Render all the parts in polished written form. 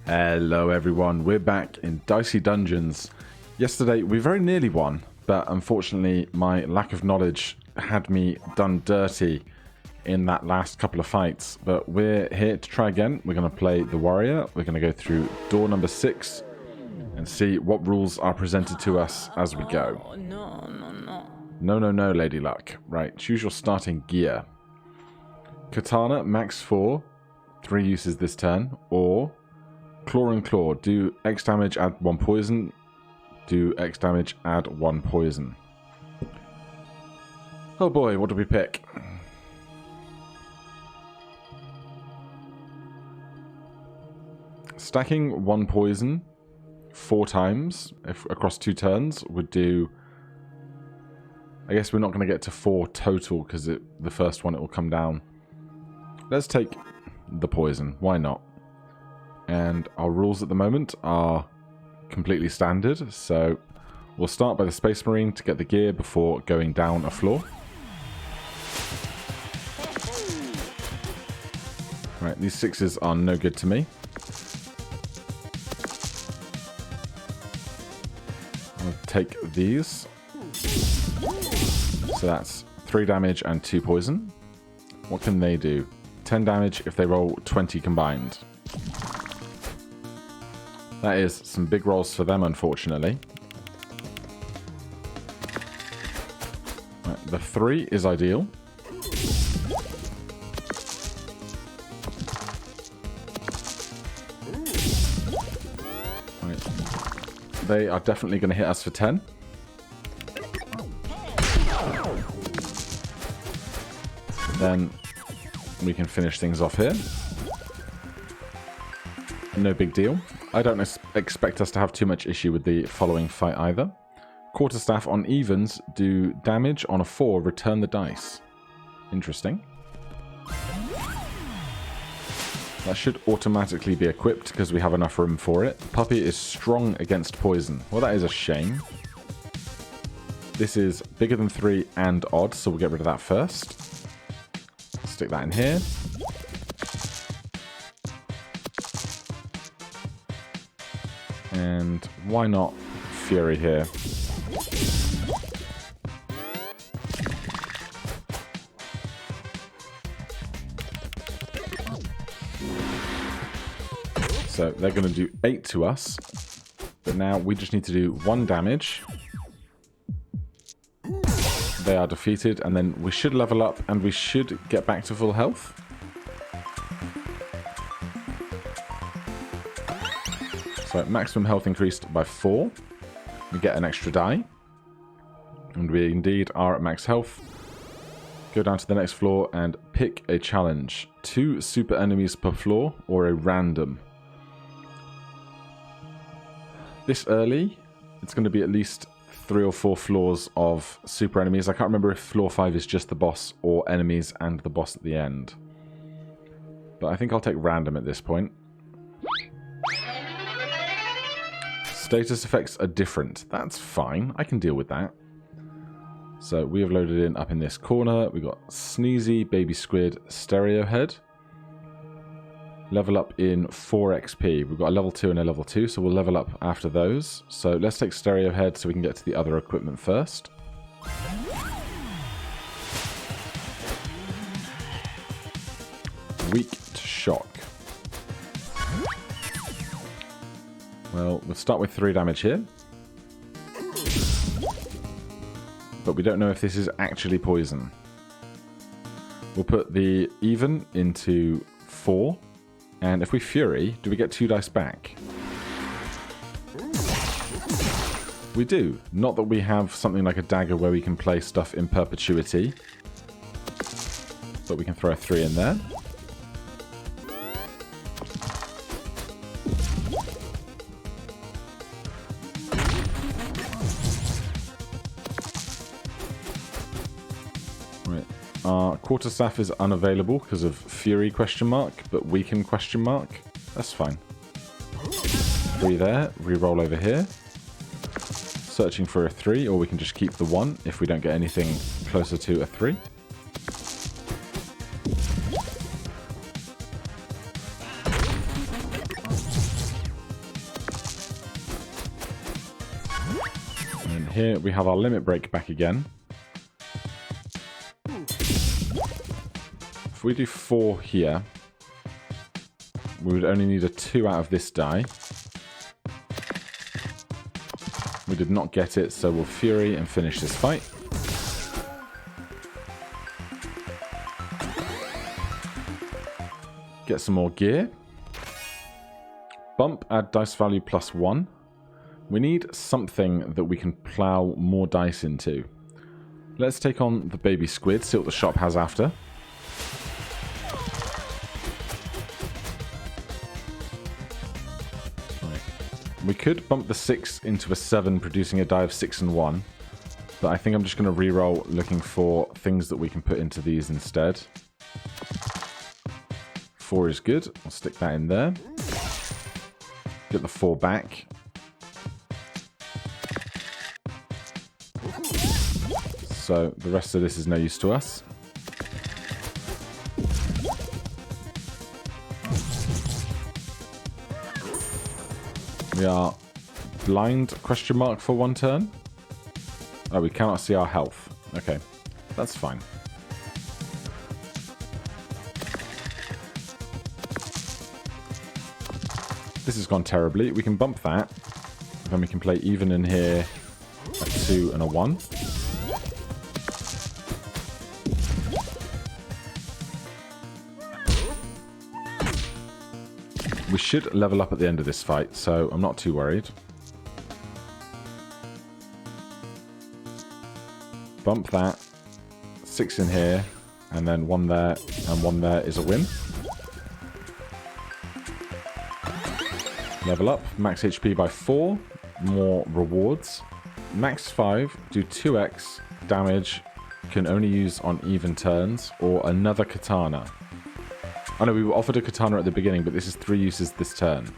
Hello everyone, we're back in Dicey Dungeons. Yesterday we very nearly won, but unfortunately my lack of knowledge had me done dirty in that last couple of fights. But we're here to try again. We're going to play the warrior. We're going to go through door number 6 and see what rules are presented to us as we go. No, Lady Luck. Right, choose your starting gear. Katana, max 4, 3 uses this turn, or Claw and Claw, do X damage, add 1 poison, do X damage, add 1 poison. Oh boy, what do we pick? Stacking 1 poison 4 times across 2 turns would do... I guess we're not going to get to 4 total because the first one it will come down. Let's take the poison, why not? And our rules at the moment are completely standard, so we'll start by the Space Marine to get the gear before going down a floor. Right, these 6s are no good to me. I'll take these. So that's 3 damage and 2 poison. What can they do? 10 damage if they roll 20 combined. That is some big rolls for them, unfortunately. Right, the 3 is ideal. Right. They are definitely going to hit us for 10. Then we can finish things off here. No big deal. I don't expect us to have too much issue with the following fight either. Quarterstaff on evens, do damage on a 4, return the dice. Interesting. That should automatically be equipped because we have enough room for it. Puppy is strong against poison. Well, that is a shame. This is bigger than 3 and odd, so we'll get rid of that first. Stick that in here. And why not Fury here? So they're going to do 8 to us. But now we just need to do 1 damage. They are defeated, and then we should level up and we should get back to full health. So maximum health increased by 4. We get an extra die. And we indeed are at max health. Go down to the next floor and pick a challenge. 2 super enemies per floor or a random. This early, it's going to be at least 3 or 4 floors of super enemies. I can't remember if floor 5 is just the boss or enemies and the boss at the end. But I think I'll take random at this point. Status effects are different. That's fine. I can deal with that. So we have loaded in up in this corner. We've got Sneezy, Baby Squid, Stereo Head. Level up in 4 XP. We've got a level 2 and a level 2, so we'll level up after those. So let's take Stereo Head so we can get to the other equipment first. Weak to shock. Well, we'll start with 3 damage here. But we don't know if this is actually poison. We'll put the even into 4. And if we Fury, do we get 2 dice back? We do. Not that we have something like a dagger where we can play stuff in perpetuity. But we can throw a 3 in there. Our quarterstaff is unavailable because of Fury ? But weaken ? That's fine. 3 there. Reroll over here. Searching for a 3, or we can just keep the 1 if we don't get anything closer to a 3. Here we have our limit break back again. If we do 4 here, we would only need a 2 out of this die. We did not get it, so we'll Fury and finish this fight. Get some more gear. Bump, add dice value +1. We need something that we can plow more dice into. Let's take on the baby squid, see what the shop has after. Right. We could bump the 6 into a 7, producing a die of 6 and 1. But I think I'm just going to reroll looking for things that we can put into these instead. 4 is good. I'll stick that in there. Get the 4 back. So the rest of this is no use to us. We are blind, question mark, for 1 turn. Oh, we cannot see our health. Okay, that's fine. This has gone terribly. We can bump that. Then we can play even in here a 2 and a 1. We should level up at the end of this fight, so I'm not too worried. Bump that. 6 in here, and then 1 there, and 1 there is a win. Level up, max HP by 4, more rewards. Max 5, do 2x damage, can only use on even turns, or another katana. I know we were offered a katana at the beginning, but this is 3 uses this turn.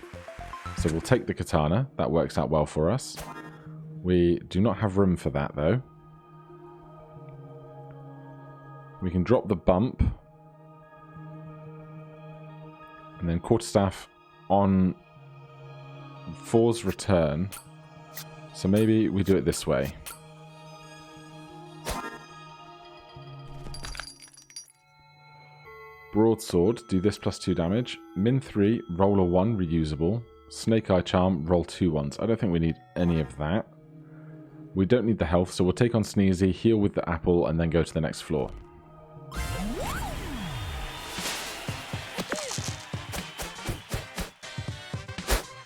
So we'll take the katana, that works out well for us. We do not have room for that though. We can drop the bump. And then quarterstaff on 4's return. So maybe we do it this way. Broadsword, do this +2 damage. Min 3, roll a 1, reusable. Snake Eye Charm, roll 2 ones. I don't think we need any of that. We don't need the health, so we'll take on Sneezy, heal with the apple, and then go to the next floor.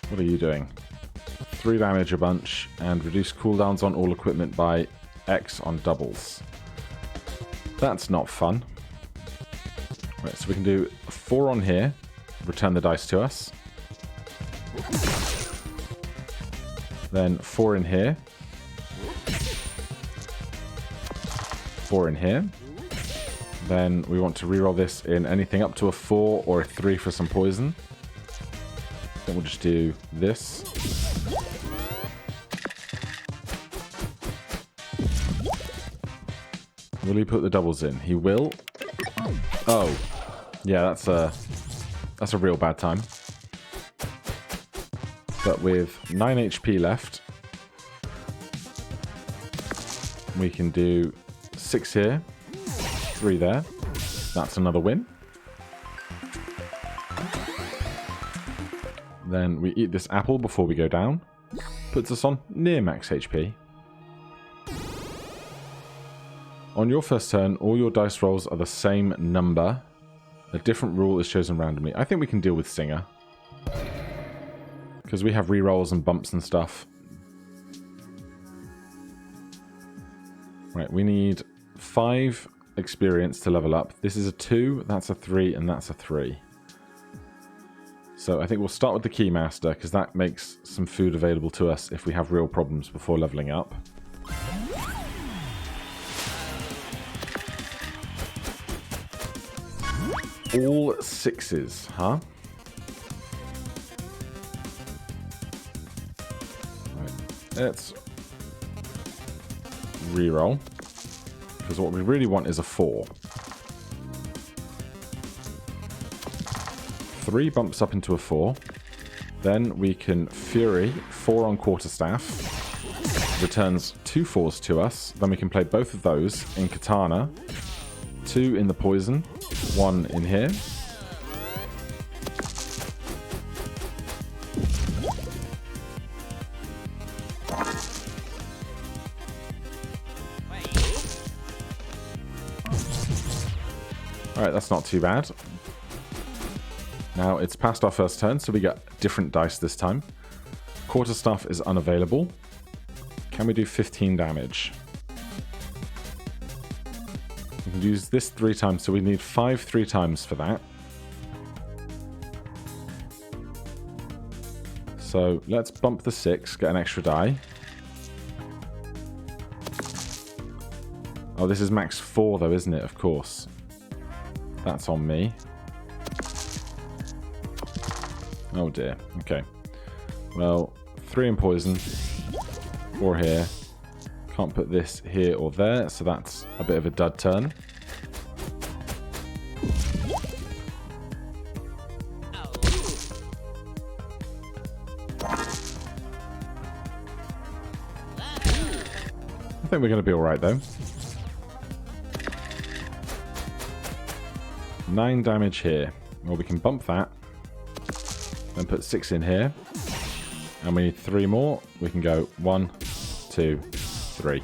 What are you doing? 3 damage a bunch, and reduce cooldowns on all equipment by X on doubles. That's not fun. Right, so we can do 4 on here, return the dice to us. Then 4 in here. 4 in here. Then we want to reroll this in anything up to a 4 or a 3 for some poison. Then we'll just do this. Will he put the doubles in? He will. Oh, yeah, that's a real bad time. But with 9 HP left, we can do 6 here, 3 there. That's another win. Then we eat this apple before we go down. Puts us on near max HP. On your first turn, all your dice rolls are the same number. A different rule is chosen randomly. I think we can deal with Singer. Because we have rerolls and bumps and stuff. Right, we need 5 experience to level up. This is a 2, that's a 3, and that's a 3. So I think we'll start with the Keymaster, because that makes some food available to us if we have real problems before leveling up. All 6s, huh? Right. Let's reroll. Because what we really want is a 4. 3 bumps up into a 4. Then we can Fury, 4 on quarterstaff. returns 2 4s to us. Then we can play both of those in Katana. 2 in the poison, 1 in here. Alright, that's not too bad. Now, it's past our first turn, so we get different dice this time. Quarterstaff is unavailable. Can we do 15 damage? We can use this 3 times, so we need 5 3 times for that. So, let's bump the 6, get an extra die. Oh, this is max 4 though, isn't it? Of course. That's on me. Oh dear. Okay. Well, 3 in poison. 4 here. Can't put this here or there, so that's a bit of a dud turn. I think we're going to be alright though. 9 damage here. Well, we can bump that. Then put 6 in here. And we need 3 more. We can go 1, 2, 3.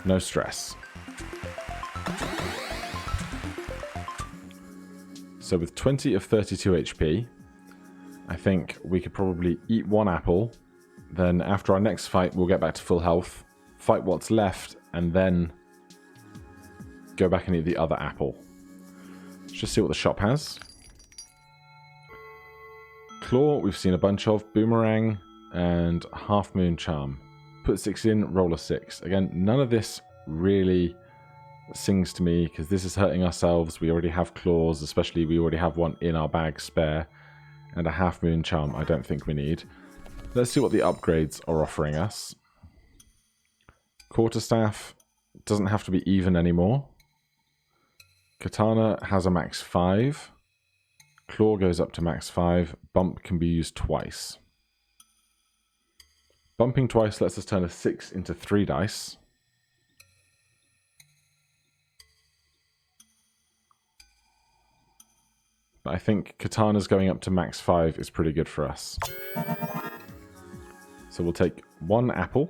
No stress. So with 20 of 32 HP, I think we could probably eat 1 apple. Then after our next fight, we'll get back to full health. Fight what's left. And then go back and eat the other apple. Let's just see what the shop has. Claw, we've seen a bunch of. Boomerang and Half Moon Charm. Put 6 in, roll a 6. Again, none of this really sings to me because this is hurting ourselves. We already have claws, especially we already have one in our bag spare. And a Half Moon Charm I don't think we need. Let's see what the upgrades are offering us. Quarterstaff doesn't have to be even anymore. Katana has a max 5. Claw goes up to max 5. Bump can be used twice. Bumping twice lets us turn a 6 into 3 dice. But I think Katana's going up to max 5 is pretty good for us. So we'll take 1 apple.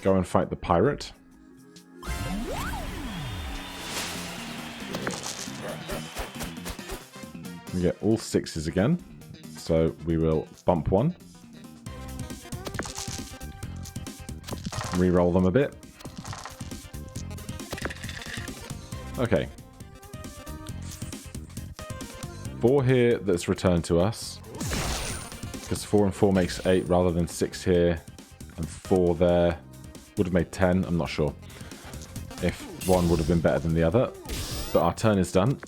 Go and fight the pirate. We get all 6s again, so we will bump 1. Reroll them a bit. Okay. 4 here that's returned to us. Because 4 and 4 makes 8 rather than 6 here and 4 there. Would have made 10, I'm not sure. If one would have been better than the other. But our turn is done.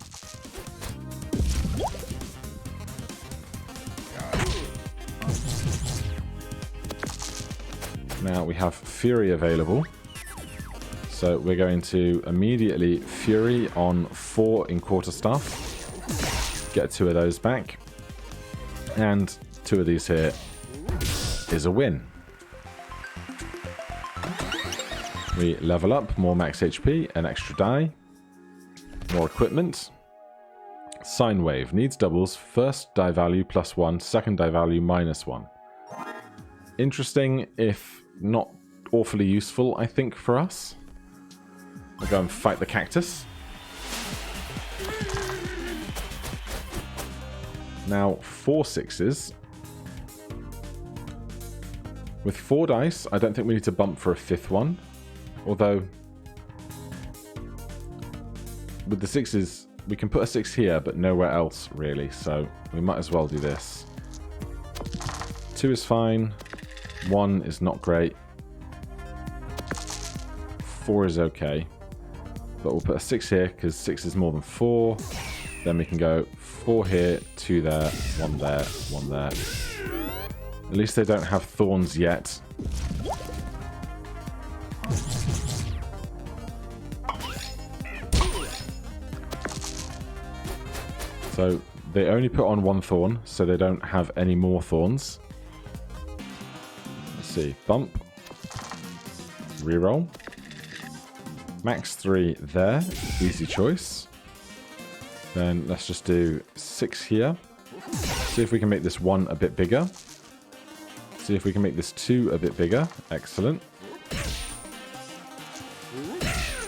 Now we have Fury available. So we're going to immediately Fury on 4 in Quarterstaff. Get 2 of those back. And 2 of these here is a win. We level up, more max HP, an extra die, more equipment. Sine Wave needs doubles, first die value +1, second die value -1. Interesting, if not awfully useful, I think, for us. We'll go and fight the cactus. Now, 4 6s. With 4 dice, I don't think we need to bump for a 5th one. Although, with the 6s, we can put a 6 here, but nowhere else, really. So, we might as well do this. 2 is fine. 1 is not great. 4 is okay. But we'll put a 6 here, because 6 is more than 4. Then we can go 4 here, 2 there, 1 there, 1 there. At least they don't have thorns yet. So they only put on 1 thorn, so they don't have any more thorns. Let's see. Bump. reroll. Max 3 there, easy choice. Then let's just do 6 here. See if we can make this 1 a bit bigger. See if we can make this 2 a bit bigger. Excellent.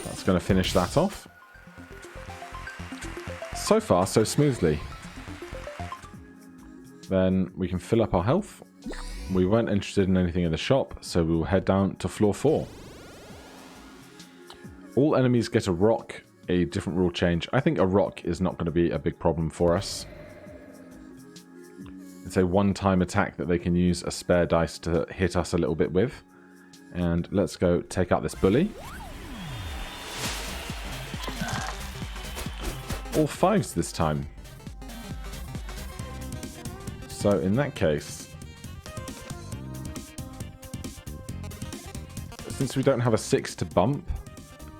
That's going to finish that off. So far, so smoothly. Then we can fill up our health. We weren't interested in anything in the shop, so we will head down to floor 4. All enemies get a rock, a different rule change. I think a rock is not going to be a big problem for us. It's a one-time attack that they can use a spare dice to hit us a little bit with. And let's go take out this bully. All 5s this time. So in that case, since we don't have a 6 to bump,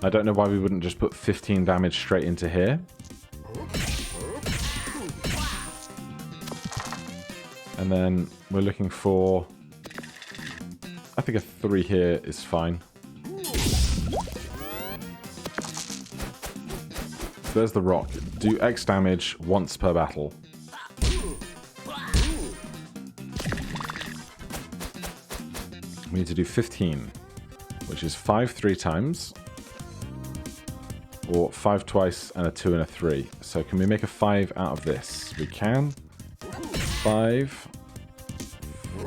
I don't know why we wouldn't just put 15 damage straight into here. And then we're looking for, I think a 3 here is fine. So there's the rock. Do X damage once per battle. We need to do 15, which is 5 3 times, or 5 twice and a 2 and a 3. So can we make a 5 out of this? We can. 5,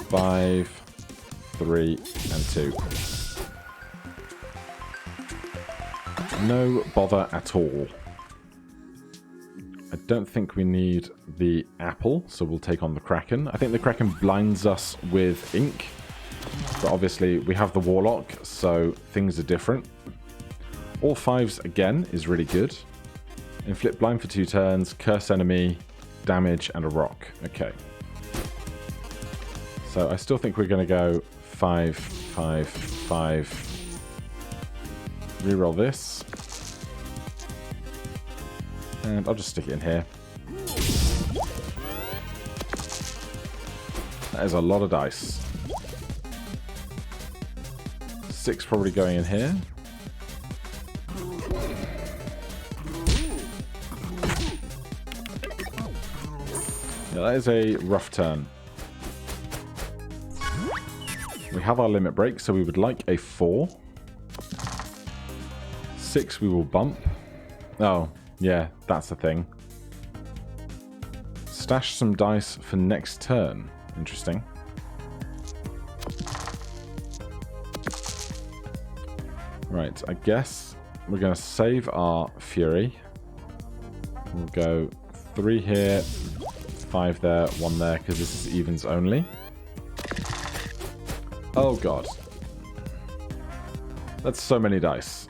5, 3, and 2. No bother at all. I don't think we need the apple, so we'll take on the Kraken. I think the Kraken blinds us with ink. But obviously, we have the Warlock, so things are different. All 5s, again, is really good. Inflict blind for 2 turns, curse enemy, damage, and a rock. Okay. So I still think we're going to go 5, 5, 5. Reroll this. And I'll just stick it in here. That is a lot of dice. 6 probably going in here. Yeah, that is a rough turn. We have our limit break, so we would like a 4. 6 we will bump. Oh, yeah, that's the thing. Stash some dice for next turn. Interesting. Right, I guess we're going to save our Fury. We'll go 3 here, 5 there, 1 there, because this is evens only. Oh god. That's so many dice.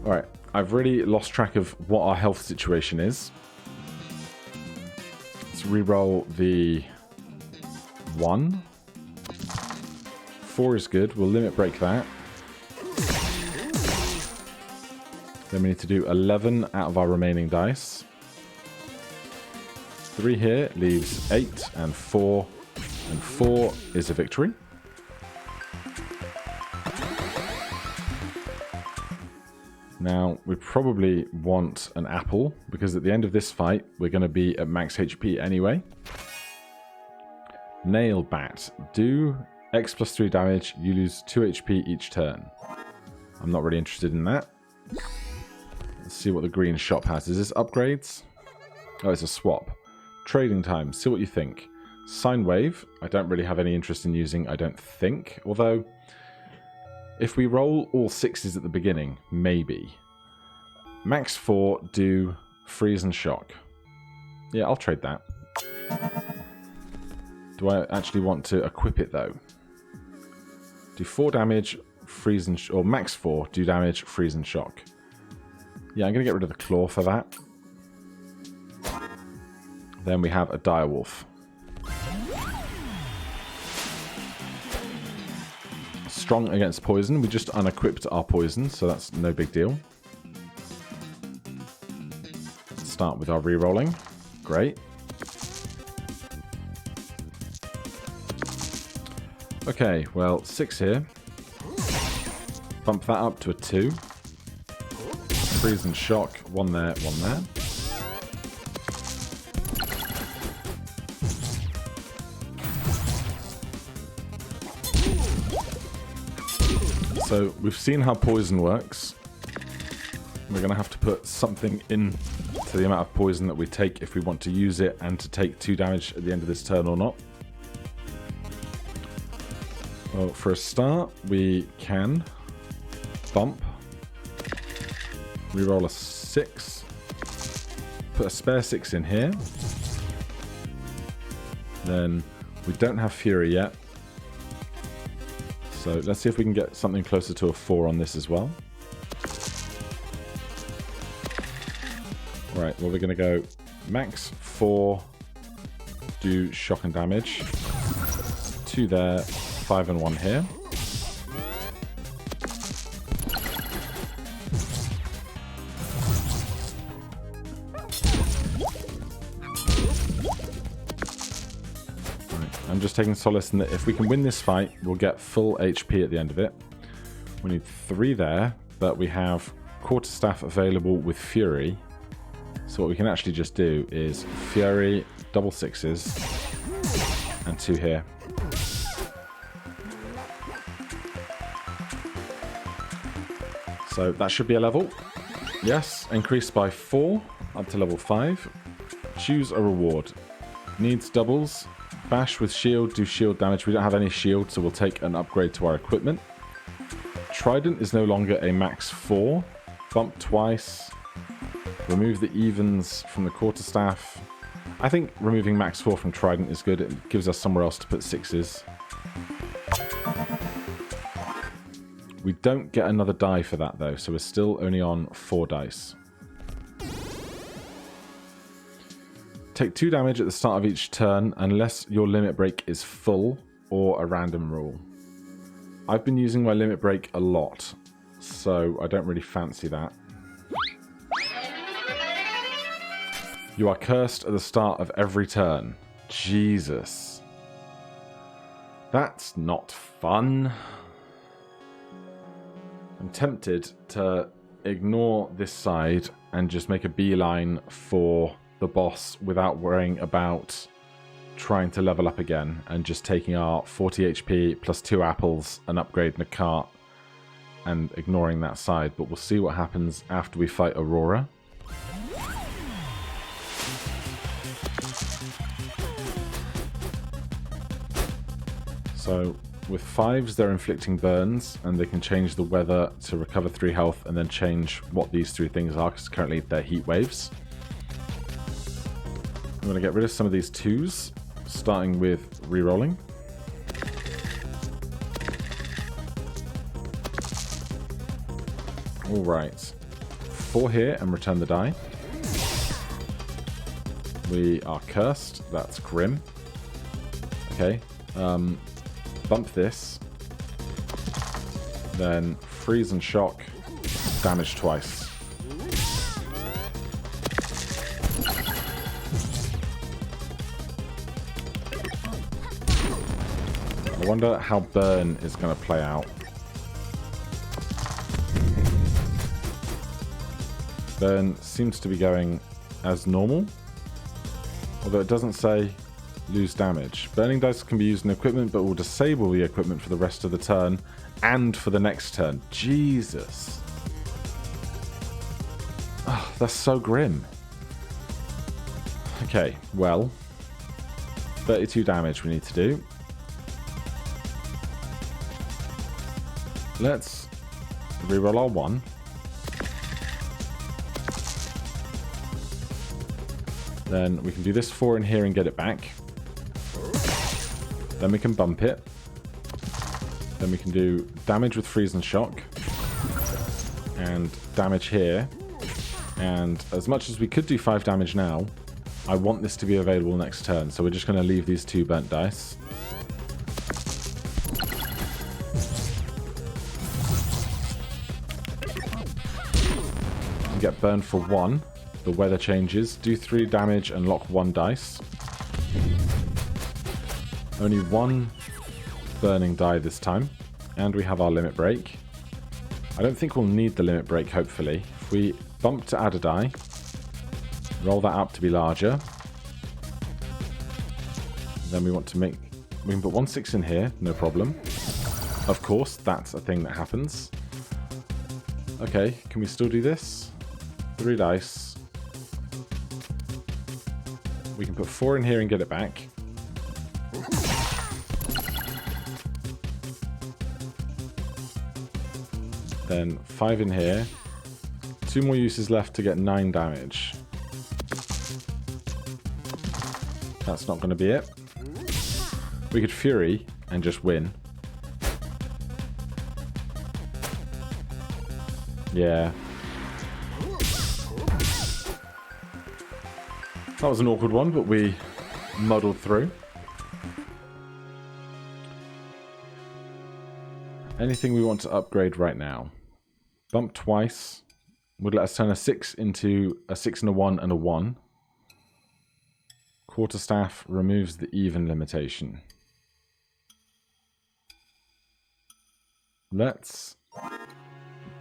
Alright, I've really lost track of what our health situation is. Let's reroll the 1. 4 is good. We'll limit break that. Then we need to do 11 out of our remaining dice. 3 here leaves 8 and 4. And 4 is a victory. Now, we probably want an apple, because at the end of this fight, we're going to be at max HP anyway. Nail Bat. Do X plus 3 damage, you lose 2 HP each turn. I'm not really interested in that. Let's see what the green shop has. Is this upgrades? Oh, it's a swap. Trading time. See what you think. Sine Wave. I don't really have any interest in using, I don't think. Although, if we roll all 6s at the beginning, maybe. Max 4, do freeze and shock. Yeah, I'll trade that. Do I actually want to equip it, though? Do 4 damage, freeze and... or max 4, do damage, freeze and shock. Yeah, I'm going to get rid of the claw for that. Then we have a direwolf. Strong against poison. We just unequipped our poison, so that's no big deal. Let's start with our rerolling. Great. Okay, well, 6 here. Bump that up to a 2. Freeze and shock. 1 there, 1 there. So we've seen how poison works. We're going to have to put something in to the amount of poison that we take if we want to use it and to take 2 damage at the end of this turn or not. Well, for a start, we can bump, reroll a 6, put a spare 6 in here. Then we don't have Fury yet. So let's see if we can get something closer to a 4 on this as well. Right, well, we're going to go max 4, do shock and damage. 2 there, 5 and 1 here. Right, I'm just taking solace in that if we can win this fight, we'll get full HP at the end of it. We need 3 there, but we have quarterstaff available with Fury. So what we can actually just do is Fury, double 6s, and 2 here. So that should be a level. Yes, increased by 4 up to level 5. Choose a reward. Needs doubles. Bash with shield, do shield damage. We don't have any shield, so we'll take an upgrade to our equipment. Trident is no longer a max 4. Bump twice. Remove the evens from the quarterstaff. I think removing max 4 from Trident is good. It gives us somewhere else to put 6s. We don't get another die for that though, so we're still only on 4 dice. Take 2 damage at the start of each turn unless your limit break is full or a random rule. I've been using my limit break a lot, so I don't really fancy that. You are cursed at the start of every turn. Jesus. That's not fun. I'm tempted to ignore this side and just make a beeline for the boss without worrying about trying to level up again and just taking our 40 HP plus 2 apples, an upgrade and a cart, and ignoring that side. But we'll see what happens after we fight Aurora. So with 5s, they're inflicting burns, and they can change the weather to recover 3 health and then change what these 3 things are, because currently they're heat waves. I'm going to get rid of some of these 2s, starting with rerolling. Alright, 4 here and return the die. We are cursed, that's grim. Okay, bump this, then freeze and shock, damage twice. I wonder how burn is going to play out. Burn seems to be going as normal, although it doesn't say lose damage. Burning dice can be used in equipment, but will disable the equipment for the rest of the turn and for the next turn. Jesus. Oh, that's so grim. Okay, well, 32 damage we need to do. Let's reroll our 1. Then we can do this 4 in here and get it back. Then we can bump it. Then we can do damage with freeze and shock. And damage here. And as much as we could do 5 damage now, I want this to be available next turn. So we're just going to leave these 2 burnt dice. Get burned for 1. the weather changes. Do 3 damage and lock 1 dice. Only 1 burning die this time. And we have our limit break. I don't think we'll need the limit break, hopefully. If we bump to add a die, roll that up to be larger. Then we want to make... We can put 1 6 in here, no problem. Of course, that's a thing that happens. Okay, can we still do this? 3 dice. We can put 4 in here and get it back. Then 5 in here. 2 more uses left to get 9 damage. That's not going to be it. We could Fury and just win. Yeah. That was an awkward one, but we muddled through. Anything we want to upgrade right now? Bump twice would let us turn a 6 into a 6 and a 1 and a 1. Quarterstaff removes the even limitation. Let's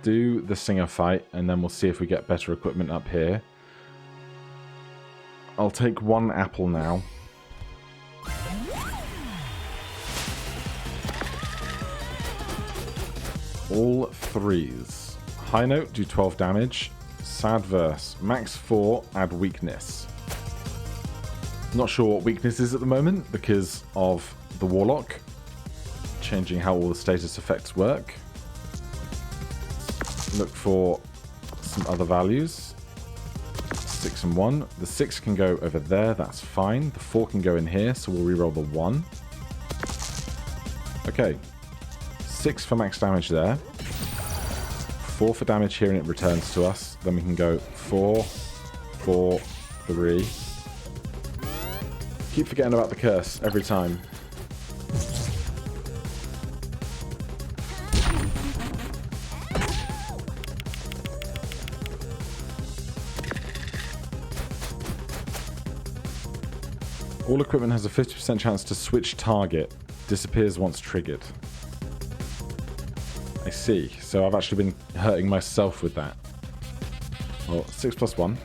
do the Singer fight, and then we'll see if we get better equipment up here. I'll take 1 apple now. All 3s. High note, do 12 damage. Sad verse, max 4, add weakness. Not sure what weakness is at the moment because of the Warlock changing how all the status effects work. Look for some other values. 6 and 1. The 6 can go over there, that's fine. The 4 can go in here, so we'll reroll the 1. Okay. 6 for max damage there. 4 for damage here, and it returns to us. Then we can go 4, 4, 3. Keep forgetting about the curse every time. All equipment has a 50% chance to switch target. Disappears once triggered. I see. So I've actually been hurting myself with that. Well, 6 plus 1.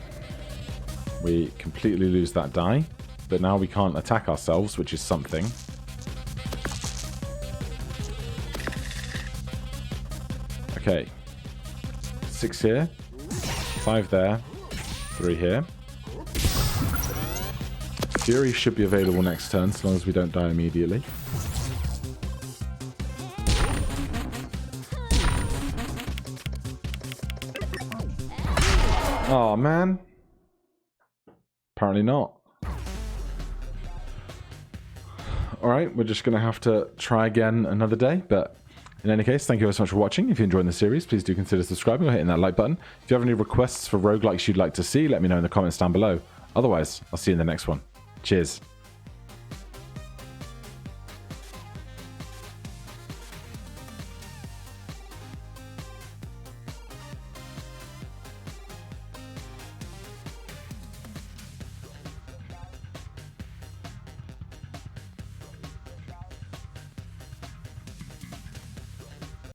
We completely lose that die. But now we can't attack ourselves, which is something. Okay. 6 here. 5 there. 3 here. Fury should be available next turn, as long as we don't die immediately. Oh man. Apparently not. Alright, we're just going to have to try again another day, but in any case, thank you so much for watching. If you're enjoying the series, please do consider subscribing or hitting that like button. If you have any requests for roguelikes you'd like to see, let me know in the comments down below. Otherwise, I'll see you in the next one. Cheers.